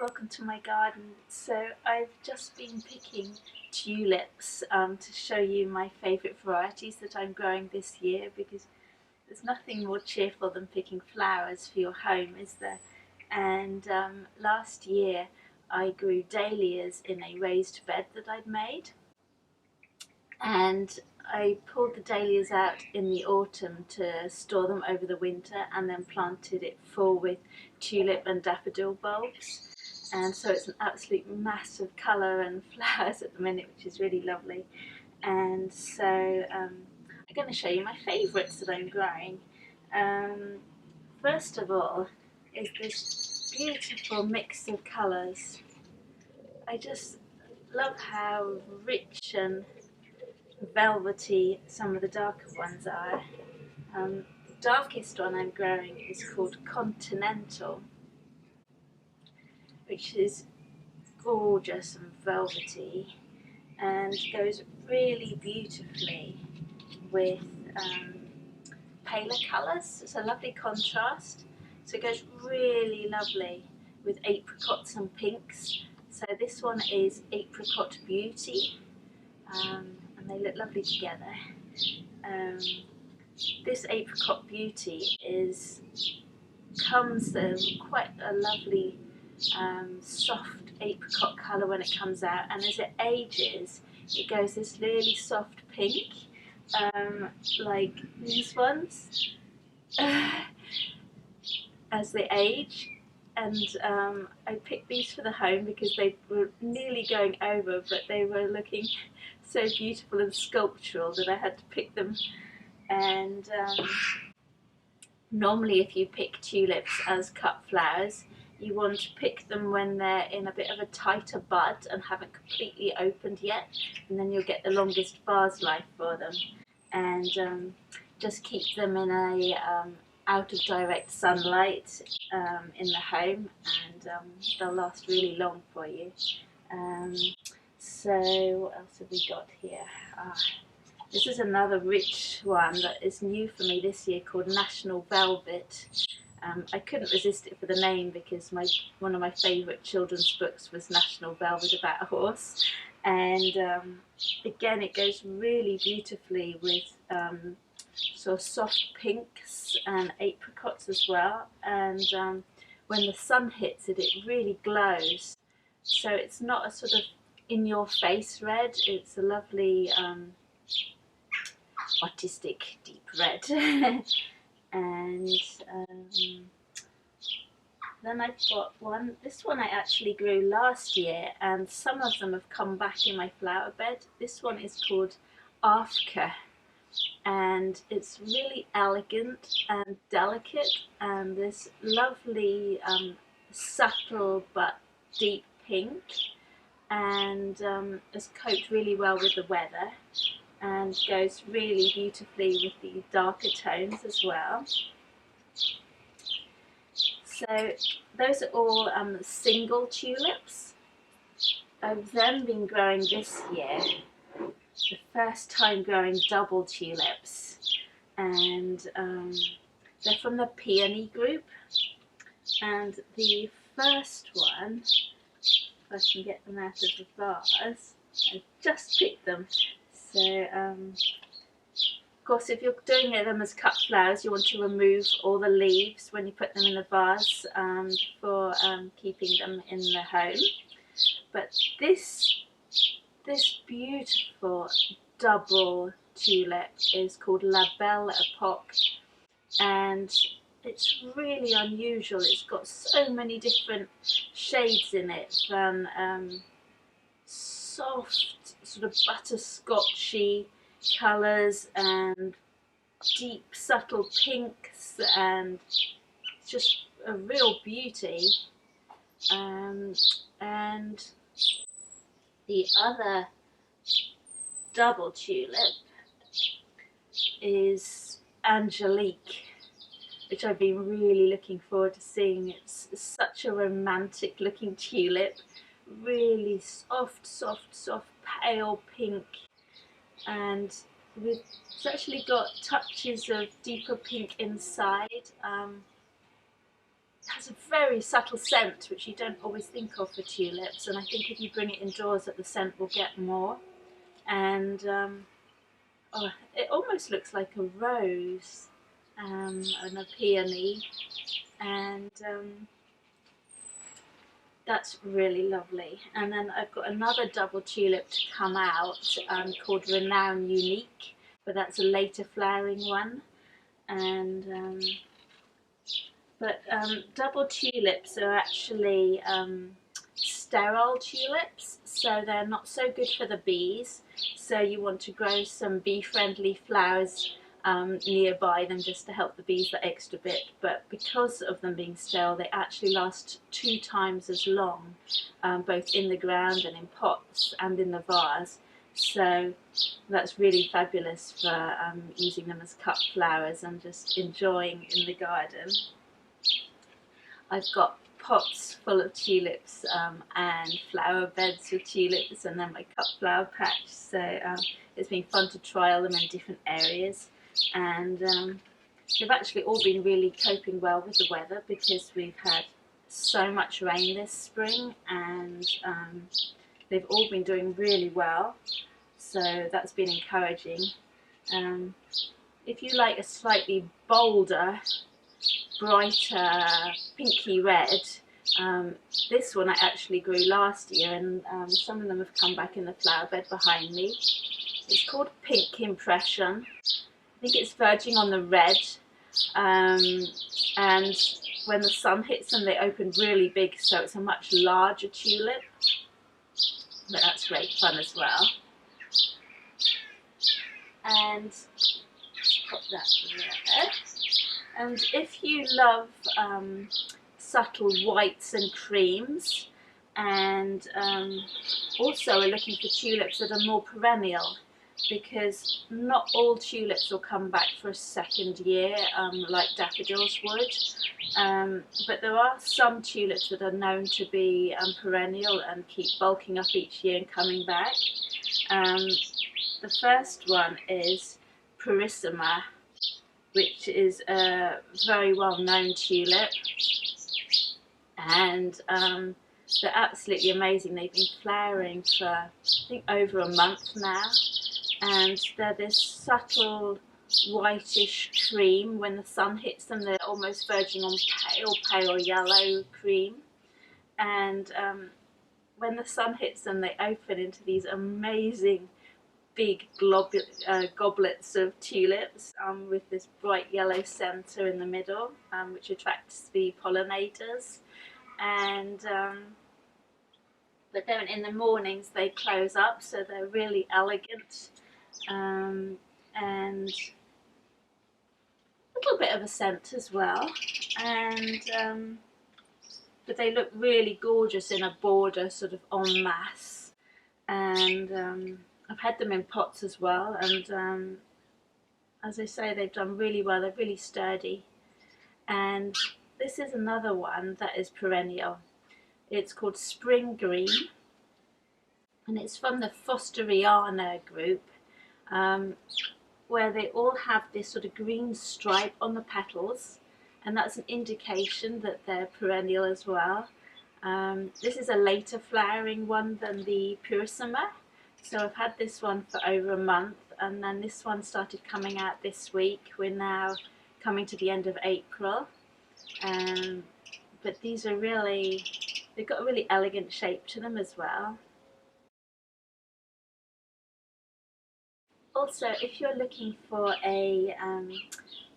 welcome to my garden. So I've just been picking tulips to show you my favourite varieties that I'm growing this year, because there's nothing more cheerful than picking flowers for your home, is there? And last year I grew dahlias in a raised bed that I'd made, and I pulled the dahlias out in the autumn to store them over the winter, and then planted it full with tulip and daffodil bulbs. And so it's an absolute mass of colour and flowers at the minute, which is really lovely. And so I'm going to show you my favourites that I'm growing. First of all is this beautiful mix of colours. I just love how rich and velvety some of the darker ones are. The darkest one I'm growing is called Continental, which is gorgeous and velvety and goes really beautifully with paler colours. It's a lovely contrast, so it goes really lovely with apricots and pinks. So this one is Apricot Beauty, and they look lovely together. This Apricot Beauty comes in quite a lovely soft apricot colour when it comes out, and as it ages it goes this really soft pink, like these ones, as they age. And I picked these for the home because they were nearly going over, but they were looking so beautiful and sculptural that I had to pick them. And normally if you pick tulips as cut flowers, you want to pick them when they're in a bit of a tighter bud and haven't completely opened yet, and then you'll get the longest vase life for them. And just keep them in a out of direct sunlight in the home, and they'll last really long for you. So what else have we got here? This is another rich one that is new for me this year, called National Velvet. I couldn't resist it for the name because one of my favourite children's books was National Velvet, about a horse. And again, it goes really beautifully with sort of soft pinks and apricots as well. And when the sun hits it, it really glows. So it's not a sort of in-your-face red, it's a lovely artistic deep red. And then I've got this one I actually grew last year, and some of them have come back in my flower bed. This one is called Afka, and it's really elegant and delicate, and this lovely subtle but deep pink, and is coped really well with the weather and goes really beautifully with the darker tones as well. So those are all single tulips. I've then been growing this year, the first time growing double tulips, and they're from the peony group. And the first one, if I can get them out of the vase, I just picked them. So, of course, if you're doing them as cut flowers, you want to remove all the leaves when you put them in the vase for keeping them in the home. But this beautiful double tulip is called La Belle Epoque, and it's really unusual. It's got so many different shades in it, from soft sort of butterscotchy colours and deep subtle pinks, and it's just a real beauty. And the other double tulip is Angelique, which I've been really looking forward to seeing. It's such a romantic looking tulip, really soft pale pink, and it's actually got touches of deeper pink inside. has a very subtle scent which you don't always think of for tulips, and I think if you bring it indoors that the scent will get more. And oh, it almost looks like a rose and a peony, and that's really lovely. And then I've got another double tulip to come out called Renown Unique, but that's a later flowering one. And double tulips are actually sterile tulips, so they're not so good for the bees. So you want to grow some bee-friendly flowers nearby them just to help the bees that extra bit. But because of them being sterile, they actually last 2 times as long, both in the ground and in pots and in the vase. So that's really fabulous for using them as cut flowers and just enjoying in the garden. I've got pots full of tulips and flower beds with tulips, and then my cut flower patch. So it's been fun to trial them in different areas, and they've actually all been really coping well with the weather because we've had so much rain this spring, and they've all been doing really well. So that's been encouraging. If you like a slightly bolder, brighter pinky red, this one I actually grew last year, and some of them have come back in the flower bed behind me. It's called Pink Impression. I think it's verging on the red, and when the sun hits them they open really big, so it's a much larger tulip, but that's great fun as well. And put that there. And if you love subtle whites and creams, and also are looking for tulips that are more perennial, because not all tulips will come back for a second year like daffodils would, but there are some tulips that are known to be perennial and keep bulking up each year and coming back. The first one is Purissima, which is a very well-known tulip, and they're absolutely amazing. They've been flowering for I think over a month now, and they're this subtle whitish cream. When the sun hits them they're almost verging on pale yellow cream, and when the sun hits them they open into these amazing big goblets of tulips with this bright yellow centre in the middle, which attracts the pollinators. And but then in the mornings they close up, so they're really elegant, and a little bit of a scent as well, and but they look really gorgeous in a border sort of en masse. And I've had them in pots as well, and as I say, they've done really well. They're really sturdy. And this is another one that is perennial. It's called Spring Green, and it's from the Fosteriana group, where they all have this sort of green stripe on the petals, and that's an indication that they're perennial as well. This is a later flowering one than the Purissima. So I've had this one for over a month, and then this one started coming out this week. We're now coming to the end of April, but these are really, they've got a really elegant shape to them as well. Also, if you're looking for a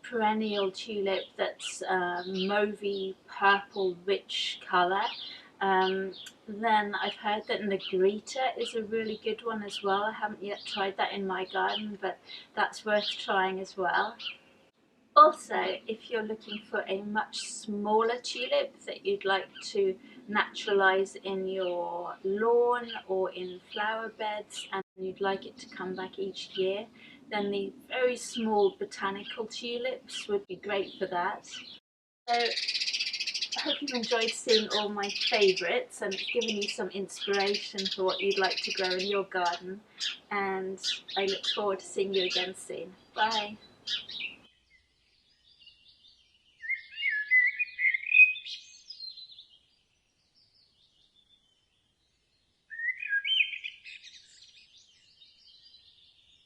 perennial tulip that's mauvey purple rich colour, then I've heard that Negrita is a really good one as well. I haven't yet tried that in my garden, but that's worth trying as well. Also, if you're looking for a much smaller tulip that you'd like to naturalise in your lawn or in flower beds, and you'd like it to come back each year, then the very small botanical tulips would be great for that. So I hope you've enjoyed seeing all my favourites, and it's given you some inspiration for what you'd like to grow in your garden, and I look forward to seeing you again soon. Bye!